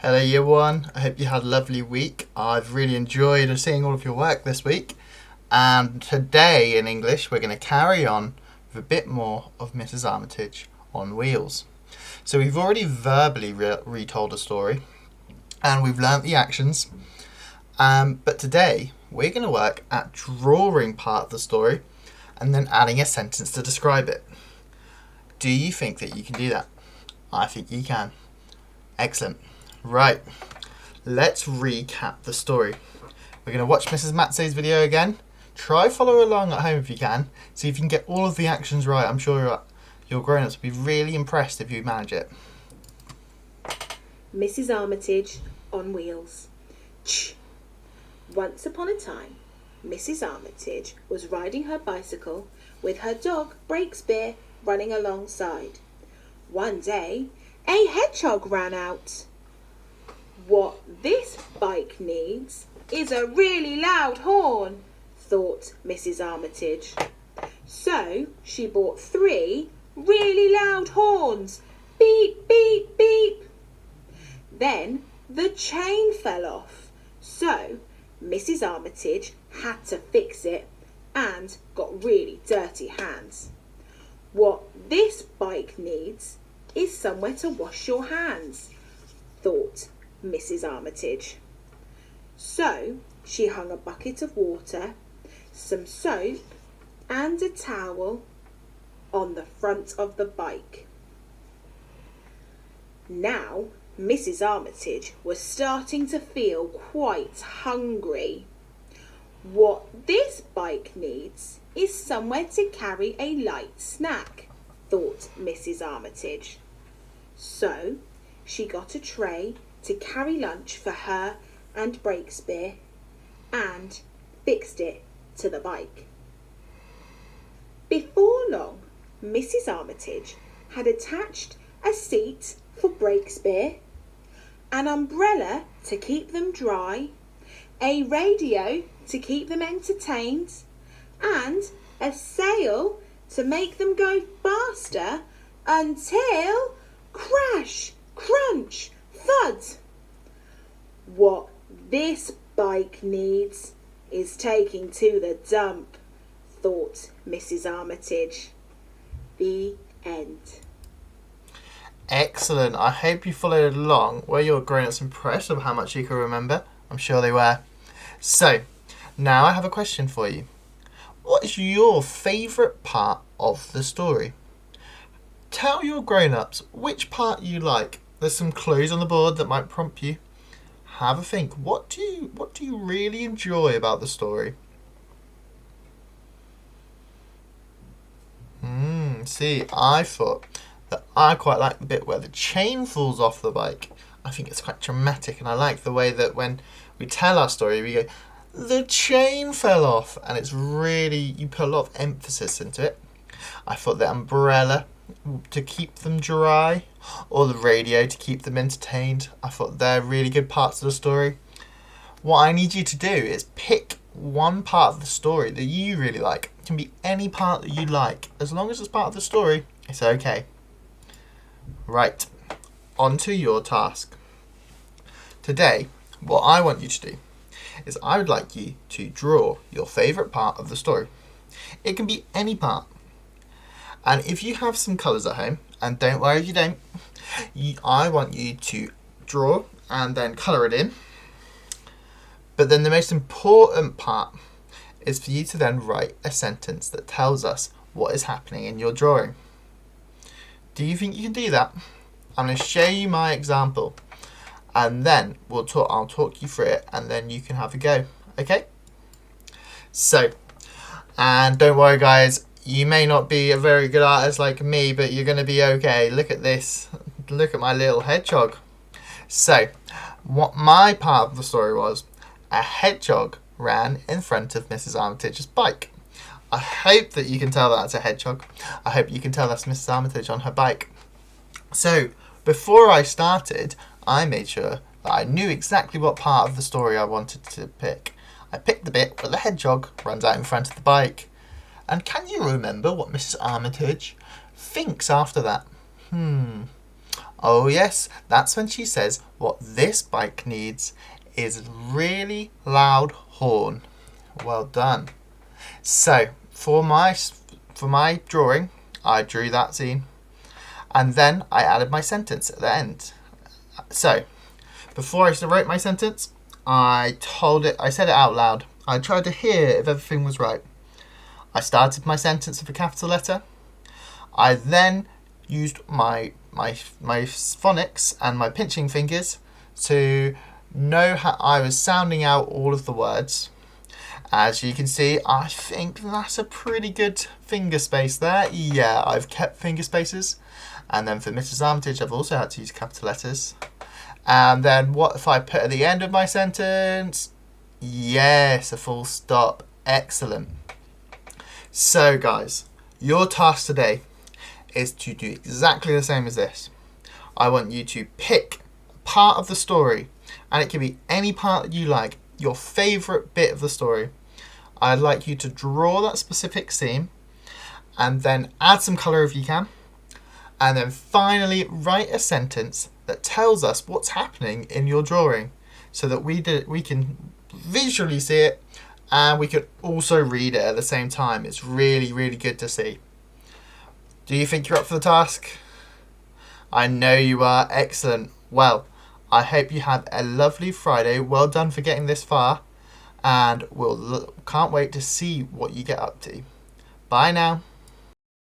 Hello Year 1, I hope you had a lovely week. I've really enjoyed seeing all of your work this week. And today in English we're going to carry on with a bit more of Mrs. Armitage on Wheels. So we've already verbally retold a story and we've learnt the actions. But today we're going to work at drawing part of the story and then adding a sentence to describe it. Do you think that you can do that? I think you can. Excellent. Right, let's recap the story. We're going to watch Mrs. Matze's video again. Try follow along at home if you can. See if you can get all of the actions right. I'm sure your grown-ups will be really impressed if you manage it. Mrs. Armitage on Wheels. Once upon a time, Mrs. Armitage was riding her bicycle with her dog Breakspear running alongside. One day, a hedgehog ran out. What this bike needs is a really loud horn, thought Mrs. Armitage. So she bought 3 really loud horns. Beep, beep, beep. Then the chain fell off. So Mrs. Armitage had to fix it and got really dirty hands. What this bike needs is somewhere to wash your hands, thought Mrs. Armitage. So she hung a bucket of water, some soap and a towel on the front of the bike. Now Mrs. Armitage was starting to feel quite hungry. What this bike needs is somewhere to carry a light snack, thought Mrs. Armitage. So she got a tray to carry lunch for her and Breakspear and fixed it to the bike. Before long, Mrs. Armitage had attached a seat for Breakspear, an umbrella to keep them dry, a radio to keep them entertained, and a sail to make them go faster until crash, crunch, thud. What this bike needs is taking to the dump, thought Mrs. Armitage. The end. Excellent. I hope you followed along. Were your grown-ups impressed with how much you can remember? I'm sure they were. So, now I have a question for you. What is your favourite part of the story? Tell your grown-ups which part you like. There's some clues on the board that might prompt you. Have a think. What do you really enjoy about the story? See, I thought that I quite like the bit where the chain falls off the bike. I think it's quite dramatic, and I like the way that when we tell our story, we go, the chain fell off, and it's really, you put a lot of emphasis into it. I thought the umbrella to keep them dry, or the radio to keep them entertained. I thought they're really good parts of the story. What I need you to do is pick one part of the story that you really like. It can be any part that you like. As long as it's part of the story, it's okay. Right, on to your task. Today, what I want you to do is I would like you to draw your favourite part of the story. It can be any part. And if you have some colours at home, and don't worry if you don't, I want you to draw and then colour it in. But then the most important part is for you to then write a sentence that tells us what is happening in your drawing. Do you think you can do that? I'm going to show you my example and then I'll talk you through it and then you can have a go, okay? So, and don't worry guys, you may not be a very good artist like me, but you're going to be okay. Look at this. Look at my little hedgehog. So, what my part of the story was, a hedgehog ran in front of Mrs. Armitage's bike. I hope that you can tell that's a hedgehog. I hope you can tell that's Mrs. Armitage on her bike. So, before I started, I made sure that I knew exactly what part of the story I wanted to pick. I picked the bit where the hedgehog runs out in front of the bike. And can you remember what Mrs. Armitage thinks after that? Oh yes, that's when she says what this bike needs is a really loud horn. Well done. So for my drawing, I drew that scene, and then I added my sentence at the end. So before I wrote my sentence, I said it out loud. I tried to hear if everything was right. I started my sentence with a capital letter. I then used my phonics and my pinching fingers to know how I was sounding out all of the words. As you can see, I think that's a pretty good finger space there. Yeah, I've kept finger spaces. And then for Mrs. Armitage, I've also had to use capital letters. And then what if I put at the end of my sentence? Yes, a full stop. Excellent. So guys, your task today is to do exactly the same as this. I want you to pick part of the story, and it can be any part that you like, your favourite bit of the story. I'd like you to draw that specific scene, and then add some colour if you can, and then finally write a sentence that tells us what's happening in your drawing, so that we can visually see it, and we can also read it at the same time. It's really, really good to see. Do you think you're up for the task? I know you are. Excellent. Well, I hope you have a lovely Friday. Well done for getting this far, and can't wait to see what you get up to. Bye now.